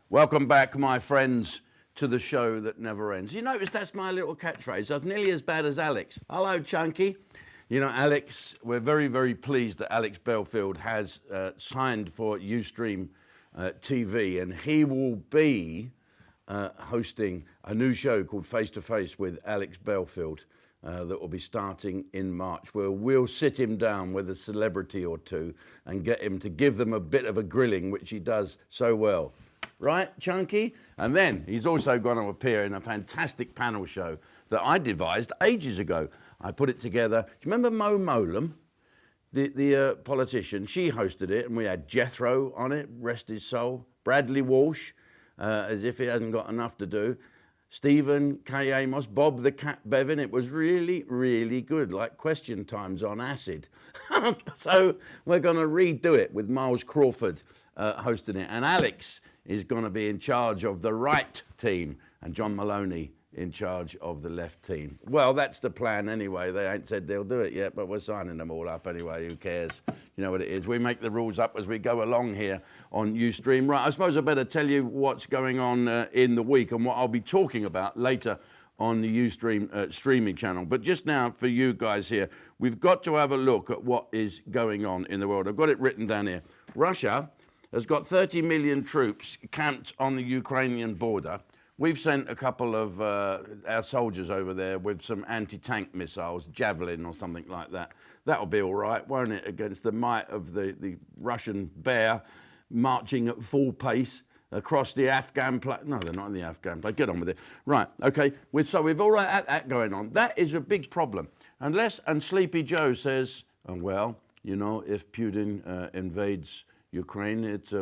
Welcome back, my friends, to the show that never ends. You notice that's my little catchphrase. I was nearly as bad as Alex. Hello, Chunky. You know, Alex, we're very, very pleased that Alex Belfield has signed for Ustream TV, and he will be hosting a new show called Face to Face with Alex Belfield that will be starting in March, where we'll sit him down with a celebrity or two and get him to give them a bit of a grilling, which he does so well. Right, Chunky? And then he's also going to appear in a fantastic panel show that I devised ages ago. I put it together. Do you remember Mo Molam, the politician? She hosted it, and we had Jethro on it, rest his soul. Bradley Walsh, as if he hasn't got enough to do. Stephen K. Amos, Bob the Cat Bevan. It was really, really good, like Question Times on acid. So we're going to redo it with Miles Crawford hosting it. And Alex is going to be in charge of the right team, and John Maloney in charge of the left team. Well, that's the plan anyway. They ain't said they'll do it yet, but we're signing them all up anyway. Who cares? You know what it is. We make the rules up as we go along here on Ustream. Right, I suppose I better tell you what's going on in the week and what I'll be talking about later on the Ustream streaming channel. But just now, for you guys here, we've got to have a look at what is going on in the world. I've got it written down here. Russia has got 30 million troops camped on the Ukrainian border. We've sent a couple of our soldiers over there with some anti-tank missiles, Javelin or something like that. That'll be all right, won't it, against the might of the Russian bear marching at full pace across the Afghan place. No, they're not in the Afghan place. Get on with it. Right, okay. So we've all right that going on. That is a big problem. And Sleepy Joe says, well, you know, if Putin invades Ukraine, it's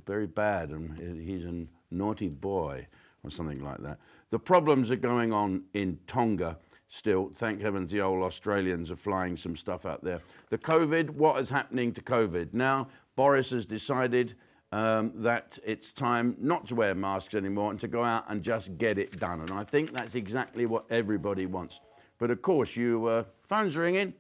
very bad, and he's a naughty boy, or something like that. The problems are going on in Tonga still. Thank heavens the old Australians are flying some stuff out there. The COVID, what is happening to COVID? Now, Boris has decided that it's time not to wear masks anymore and to go out and just get it done. And I think that's exactly what everybody wants. But of course, phone's ringing.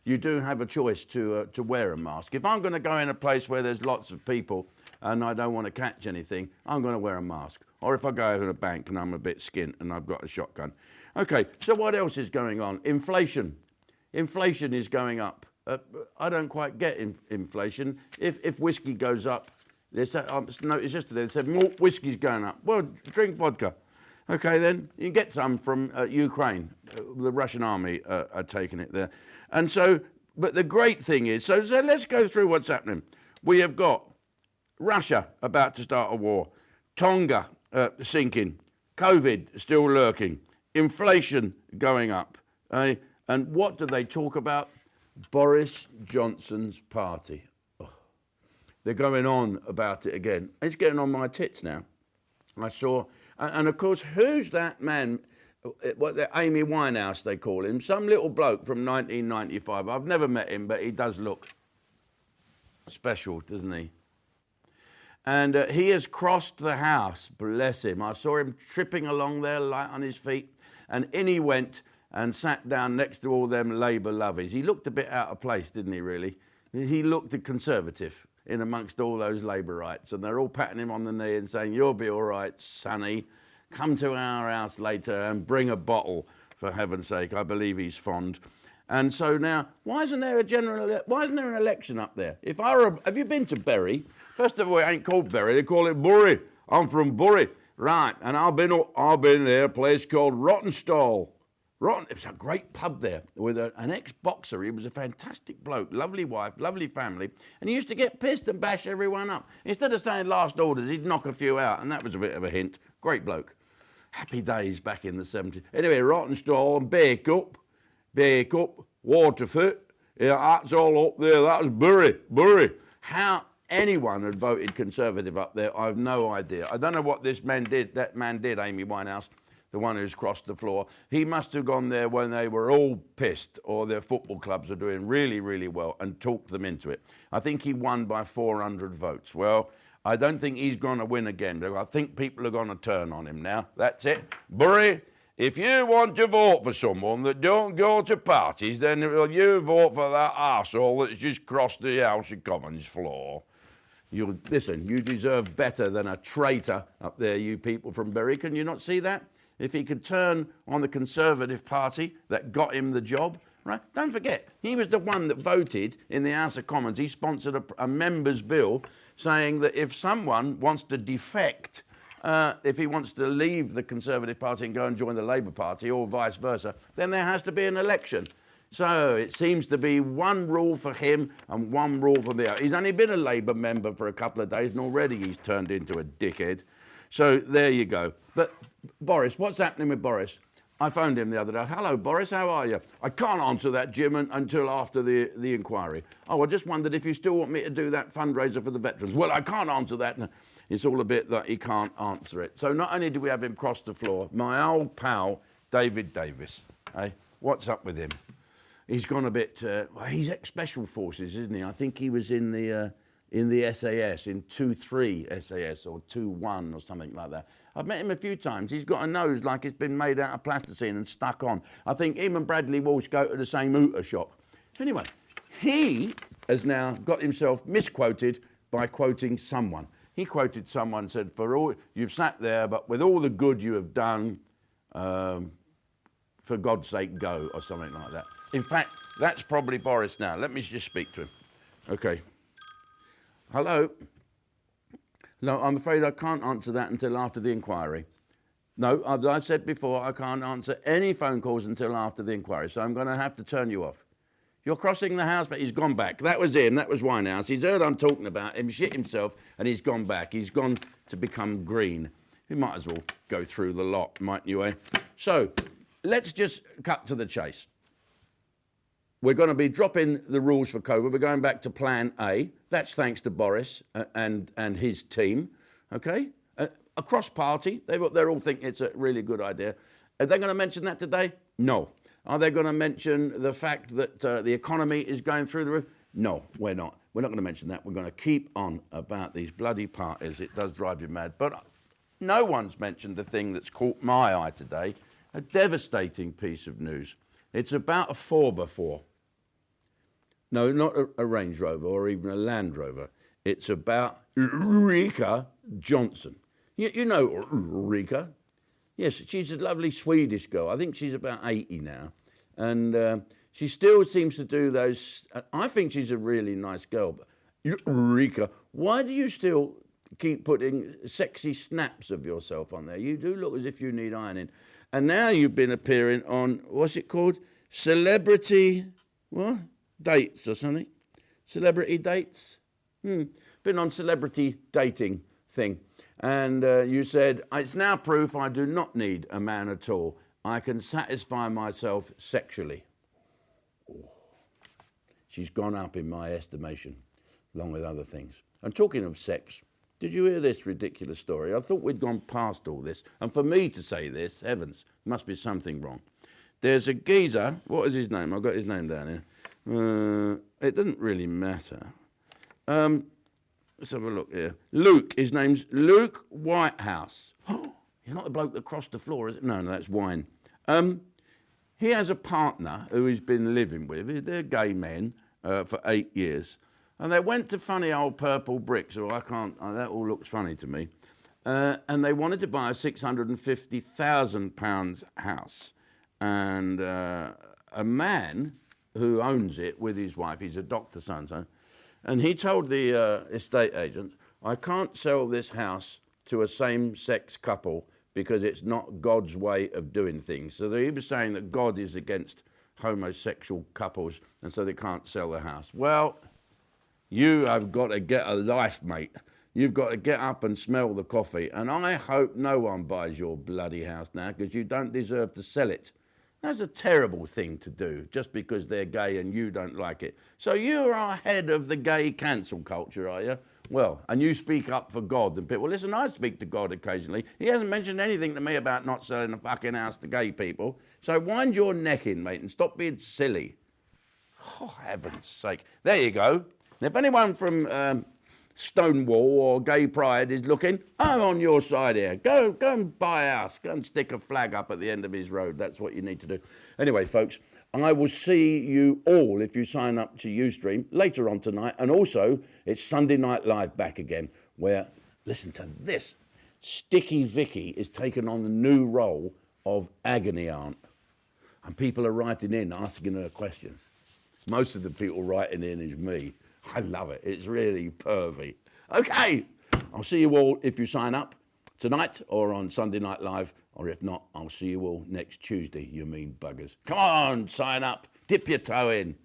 You do have a choice to wear a mask. If I'm going to go in a place where there's lots of people and I don't want to catch anything, I'm going to wear a mask. Or if I go to a bank and I'm a bit skint and I've got a shotgun. Okay, so what else is going on? Inflation. Inflation is going up. I don't quite get inflation. If whiskey goes up, they said, noticed yesterday, they said, more whiskey's going up. Well, drink vodka. Okay, then you can get some from Ukraine. The Russian army are taking it there. And so, but the great thing is, so let's go through what's happening. We have got Russia about to start a war, Tonga sinking, COVID still lurking, inflation going up. And what do they talk about? Boris Johnson's party. Oh, they're going on about it again. It's getting on my tits now. I saw, and of course, who's that man? What Amy Winehouse, they call him, some little bloke from 1995. I've never met him, but he does look special, doesn't he? And he has crossed the house, bless him. I saw him tripping along there, light on his feet, and in he went and sat down next to all them Labour lovies. He looked a bit out of place, didn't he, really? He looked a conservative in amongst all those Labourites, and they're all patting him on the knee and saying, you'll be all right, sonny. Come to our house later and bring a bottle, for heaven's sake. I believe he's fond. And so now, why isn't there an election up there? Have you been to Bury? First of all, it ain't called Bury, they call it Bury. I'm from Bury. Right, and I've been there, a place called Rottenstall. It was a great pub there with an ex-boxer. He was a fantastic bloke, lovely wife, lovely family, and he used to get pissed and bash everyone up. Instead of saying last orders, he'd knock a few out, and that was a bit of a hint. Great bloke. Happy days back in the 70s. Anyway, Rottenstall and Bacup, Waterford, yeah, that's all up there. That was Bury. How anyone had voted Conservative up there, I have no idea. I don't know what that man did, Amy Winehouse, the one who's crossed the floor. He must have gone there when they were all pissed or their football clubs are doing really, really well and talked them into it. I think he won by 400 votes. Well, I don't think he's going to win again. I think people are going to turn on him now. That's it. Bury, if you want to vote for someone that don't go to parties, then you vote for that arsehole that's just crossed the House of Commons floor. Listen, you deserve better than a traitor up there, you people from Bury. Can you not see that? If he could turn on the Conservative Party that got him the job, right? Don't forget, he was the one that voted in the House of Commons. He sponsored a member's bill saying that if someone wants to defect, if he wants to leave the Conservative Party and go and join the Labour Party or vice versa, then there has to be an election. So it seems to be one rule for him and one rule for the other. He's only been a Labour member for a couple of days and already he's turned into a dickhead. So there you go. But Boris, what's happening with Boris? I phoned him the other day. Hello, Boris, how are you? I can't answer that, Jim, until after the inquiry. Oh, I just wondered if you still want me to do that fundraiser for the veterans. Well, I can't answer that. It's all a bit that he can't answer it. So not only do we have him cross the floor, my old pal, David Davis. Hey, what's up with him? He's gone a bit, well, he's ex-special forces, isn't he? I think he was in the SAS, in 2-3 SAS or 2-1 or something like that. I've met him a few times. He's got a nose like it's been made out of plasticine and stuck on. I think him and Bradley Walsh go to the same Ooter shop. Anyway, he has now got himself misquoted by quoting someone. He quoted someone, said, for all, you've sat there, but with all the good you have done, for God's sake, go, or something like that. In fact, that's probably Boris now. Let me just speak to him. Okay. Hello? No, I'm afraid I can't answer that until after the inquiry. No, as I said before, I can't answer any phone calls until after the inquiry, so I'm going to have to turn you off. You're crossing the house, but he's gone back. That was him, that was Winehouse. He's heard I'm talking about him, shit himself, and he's gone back. He's gone to become green. You might as well go through the lot, mightn't you, eh? So, let's just cut to the chase. We're going to be dropping the rules for COVID. We're going back to Plan A. That's thanks to Boris and his team, okay? Across party, they're all thinking it's a really good idea. Are they going to mention that today? No. Are they going to mention the fact that the economy is going through the roof? No, we're not. We're not going to mention that. We're going to keep on about these bloody parties. It does drive you mad. But no one's mentioned the thing that's caught my eye today, a devastating piece of news. It's about a 4x4. No, not a Range Rover or even a Land Rover. It's about Ulrika Johnson. You know Ulrika? Yes, she's a lovely Swedish girl. I think she's about 80 now. And she still seems to do those... I think she's a really nice girl. But Ulrika, why do you still keep putting sexy snaps of yourself on there? You do look as if you need ironing. And now you've been appearing on, what's it called? Celebrity... what? Dates or something. Celebrity dates. Been on celebrity dating thing. And you said, it's now proof I do not need a man at all. I can satisfy myself sexually. Oh. She's gone up in my estimation, along with other things. And talking of sex, did you hear this ridiculous story? I thought we'd gone past all this. And for me to say this, heavens, must be something wrong. There's a geezer, what is his name? I've got his name down here. It doesn't really matter. Let's have a look here. Luke, his name's Luke Whitehouse. He's not the bloke that crossed the floor, is it? No, that's wine. He has a partner who he's been living with. They're gay men for 8 years. And they went to funny old Purple Bricks, or that all looks funny to me. And they wanted to buy a £650,000 house. And a man who owns it with his wife, he's a doctor, so-and-so, and he told the estate agent, I can't sell this house to a same-sex couple because it's not God's way of doing things. So he was saying that God is against homosexual couples, and so they can't sell the house. Well, you have got to get a life, mate. You've got to get up and smell the coffee, and I hope no one buys your bloody house now because you don't deserve to sell it. That's a terrible thing to do, just because they're gay and you don't like it. So you are head of the gay cancel culture, are you? Well, and you speak up for God and people. Listen, I speak to God occasionally. He hasn't mentioned anything to me about not selling the fucking house to gay people. So wind your neck in, mate, and stop being silly. Oh, heaven's sake. There you go. If anyone from Stonewall or Gay Pride is looking, I'm on your side here. Go and buy a house. Go and stick a flag up at the end of his road. That's what you need to do. Anyway, folks, I will see you all if you sign up to Ustream later on tonight. And also, it's Sunday Night Live back again, where, listen to this, Sticky Vicky is taking on the new role of Agony Aunt. And people are writing in, asking her questions. Most of the people writing in is me. I love it. It's really pervy. Okay, I'll see you all if you sign up tonight or on Sunday Night Live, or if not, I'll see you all next Tuesday, you mean buggers. Come on, sign up, dip your toe in.